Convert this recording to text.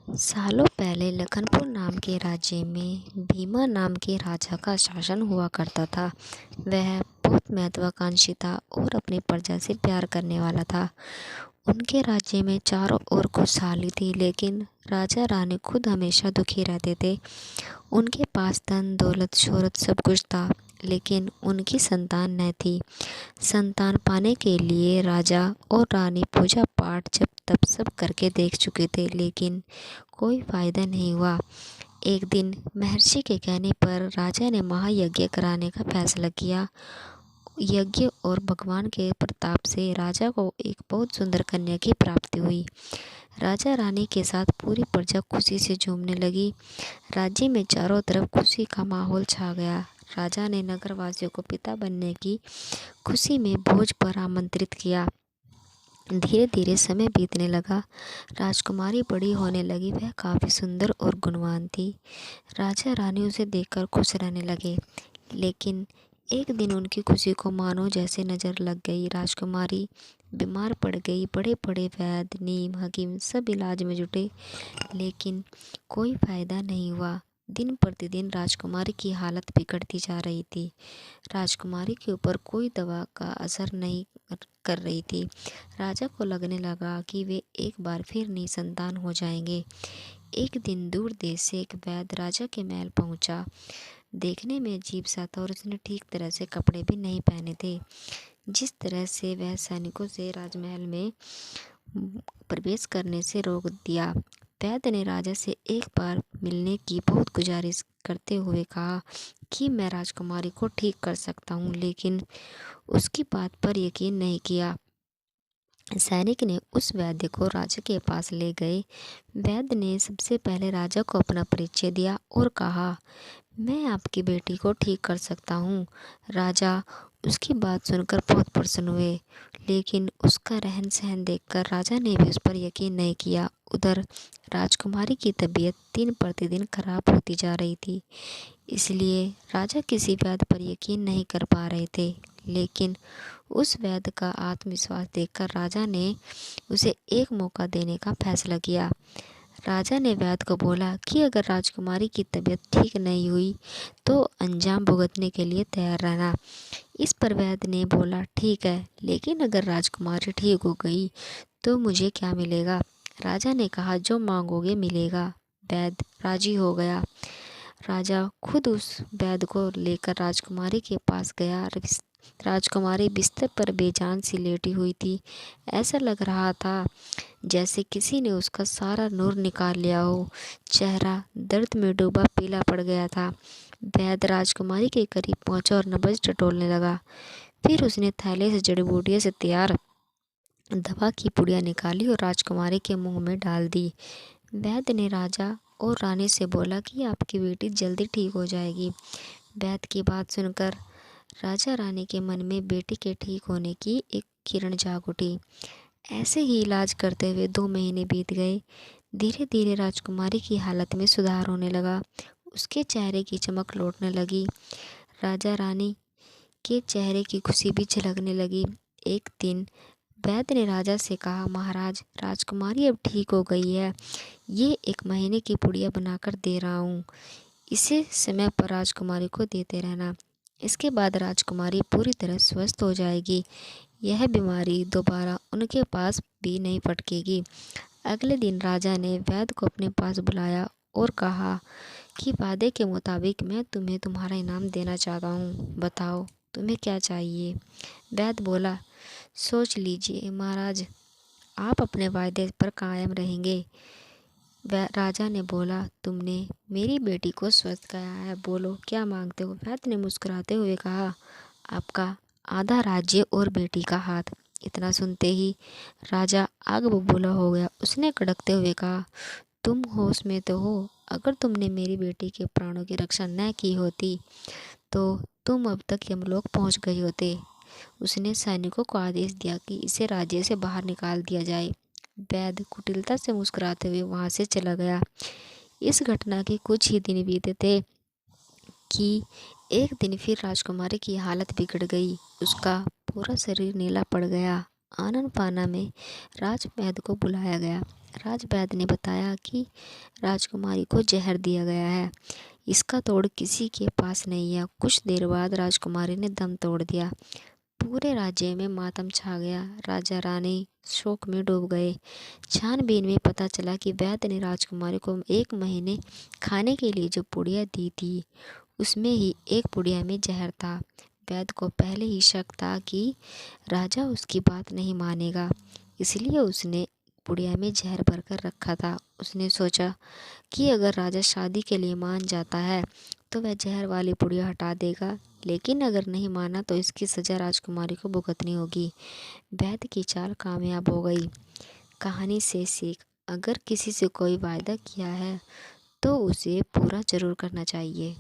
सालों पहले लखनपुर नाम के राज्य में भीमा नाम के राजा का शासन हुआ करता था। वह बहुत महत्वाकांक्षी था और अपनी प्रजा से प्यार करने वाला था। उनके राज्य में चारों ओर खुशहाली थी, लेकिन राजा रानी खुद हमेशा दुखी रहते थे। उनके पास धन दौलत शोहरत सब कुछ था, लेकिन उनकी संतान न थी। संतान पाने के लिए राजा और रानी पूजा पाठ जप तप सब करके देख चुके थे, लेकिन कोई फायदा नहीं हुआ। एक दिन महर्षि के कहने पर राजा ने महायज्ञ कराने का फैसला किया। यज्ञ और भगवान के प्रताप से राजा को एक बहुत सुंदर कन्या की प्राप्ति हुई। राजा रानी के साथ पूरी प्रजा खुशी से झूमने लगी। राज्य में चारों तरफ खुशी का माहौल छा गया। राजा ने नगरवासियों को पिता बनने की खुशी में भोज पर आमंत्रित किया। धीरे धीरे समय बीतने लगा। राजकुमारी बड़ी होने लगी। वह काफ़ी सुंदर और गुणवान थी। राजा रानी उसे देखकर खुश रहने लगे, लेकिन एक दिन उनकी खुशी को मानो जैसे नज़र लग गई। राजकुमारी बीमार पड़ गई। बड़े बड़े वैद्य नीम हकीम सब इलाज में जुटे, लेकिन कोई फायदा नहीं हुआ। दिन प्रतिदिन राजकुमारी की हालत बिगड़ती जा रही थी। राजकुमारी के ऊपर कोई दवा का असर नहीं कर रही थी। राजा को लगने लगा कि वे एक बार फिर निसंतान हो जाएंगे। एक दिन दूर देश से एक वैद्य राजा के महल पहुंचा। देखने में अजीब सा था और उसने ठीक तरह से कपड़े भी नहीं पहने थे। जिस तरह से वह सैनिकों से राजमहल में प्रवेश करने से रोक दिया। वैद्य ने राजा से एक बार मिलने की बहुत गुजारिश करते हुए कहा कि मैं राजकुमारी को ठीक कर सकता हूँ, लेकिन उसकी बात पर यकीन नहीं किया। सैनिक ने उस वैद्य को राजा के पास ले गए। वैद्य ने सबसे पहले राजा को अपना परिचय दिया और कहा, मैं आपकी बेटी को ठीक कर सकता हूँ। राजा उसकी बात सुनकर बहुत प्रसन्न हुए, लेकिन उसका रहन सहन देखकर राजा ने भी उस पर यकीन नहीं किया। उधर राजकुमारी की तबीयत दिन प्रतिदिन खराब होती जा रही थी, इसलिए राजा किसी वैद्य पर यकीन नहीं कर पा रहे थे। लेकिन उस वैद्य का आत्मविश्वास देखकर राजा ने उसे एक मौका देने का फैसला किया। राजा ने वैद्य को बोला कि अगर राजकुमारी की तबीयत ठीक नहीं हुई तो अंजाम भुगतने के लिए तैयार रहना। इस पर वैद्य ने बोला, ठीक है, लेकिन अगर राजकुमारी ठीक हो गई तो मुझे क्या मिलेगा? राजा ने कहा, जो मांगोगे मिलेगा। वैद्य राजी हो गया। राजा खुद उस वैद्य को लेकर राजकुमारी के पास गया। राजकुमारी बिस्तर पर बेजान सी लेटी हुई थी। ऐसा लग रहा था जैसे किसी ने उसका सारा नूर निकाल लिया हो। चेहरा दर्द में डूबा पीला पड़ गया था। वैद्य राजकुमारी के करीब पहुंचा और नब्ज टटोलने लगा। फिर उसने थैले से जड़ी बूटियों से तैयार दवा की पुड़िया निकाली और राजकुमारी के मुंह में डाल दी। वैद्य ने राजा और रानी से बोला कि आपकी बेटी जल्दी ठीक हो जाएगी। वैद्य की बात सुनकर राजा रानी के मन में बेटी के ठीक होने की एक किरण जाग उठी। ऐसे ही इलाज करते हुए 2 महीने बीत गए। धीरे धीरे राजकुमारी की हालत में सुधार होने लगा। उसके चेहरे की चमक लौटने लगी। राजा रानी के चेहरे की खुशी भी झलकने लगी। एक दिन वैद्य ने राजा से कहा, महाराज, राजकुमारी अब ठीक हो गई है। ये 1 महीने की पुड़िया बनाकर दे रहा हूँ। इसे समय पर राजकुमारी को देते रहना। इसके बाद राजकुमारी पूरी तरह स्वस्थ हो जाएगी। यह बीमारी दोबारा उनके पास भी नहीं फटकेगी। अगले दिन राजा ने वैद्य को अपने पास बुलाया और कहा कि वादे के मुताबिक मैं तुम्हें तुम्हारा इनाम देना चाहता हूँ। बताओ तुम्हें क्या चाहिए? वैद्य बोला, सोच लीजिए महाराज, आप अपने वायदे पर कायम रहेंगे। राजा ने बोला, तुमने मेरी बेटी को स्वस्थ किया है, बोलो क्या मांगते हो? वैद्य ने मुस्कुराते हुए कहा, आपका आधा राज्य और बेटी का हाथ। इतना सुनते ही राजा आग बबूला हो गया। उसने कड़कते हुए कहा, तुम होश में तो हो? अगर तुमने मेरी बेटी के प्राणों की रक्षा न की होती तो तुम अब तक यमलोक पहुंच गए होते। उसने सैनिकों को आदेश दिया कि इसे राज्य से बाहर निकाल दिया जाए। वैद्य कुटिलता से मुस्कुराते हुए वहां से चला गया। इस घटना के कुछ ही दिन बीते थे कि एक दिन फिर राजकुमारी की हालत बिगड़ गई। उसका पूरा शरीर नीला पड़ गया। आनन फाना में राजमहल को बुलाया गया। राजवैद्य ने बताया कि राजकुमारी को जहर दिया गया है। इसका तोड़ किसी के पास नहीं है। कुछ देर बाद राजकुमारी ने दम तोड़ दिया। पूरे राज्य में मातम छा गया। राजा रानी शोक में डूब गए। छानबीन में पता चला कि वैद्य ने राजकुमारी को 1 महीने खाने के लिए जो पुड़िया दी थी, उसमें ही एक पुड़िया में जहर था। वैद्य को पहले ही शक था कि राजा उसकी बात नहीं मानेगा, इसलिए उसने पुड़िया में जहर भरकर रखा था। उसने सोचा कि अगर राजा शादी के लिए मान जाता है तो वह जहर वाली पुड़िया हटा देगा, लेकिन अगर नहीं माना तो इसकी सज़ा राजकुमारी को भुगतनी होगी। वैद्य की चाल कामयाब हो गई। कहानी से सीख, अगर किसी से कोई वायदा किया है तो उसे पूरा ज़रूर करना चाहिए।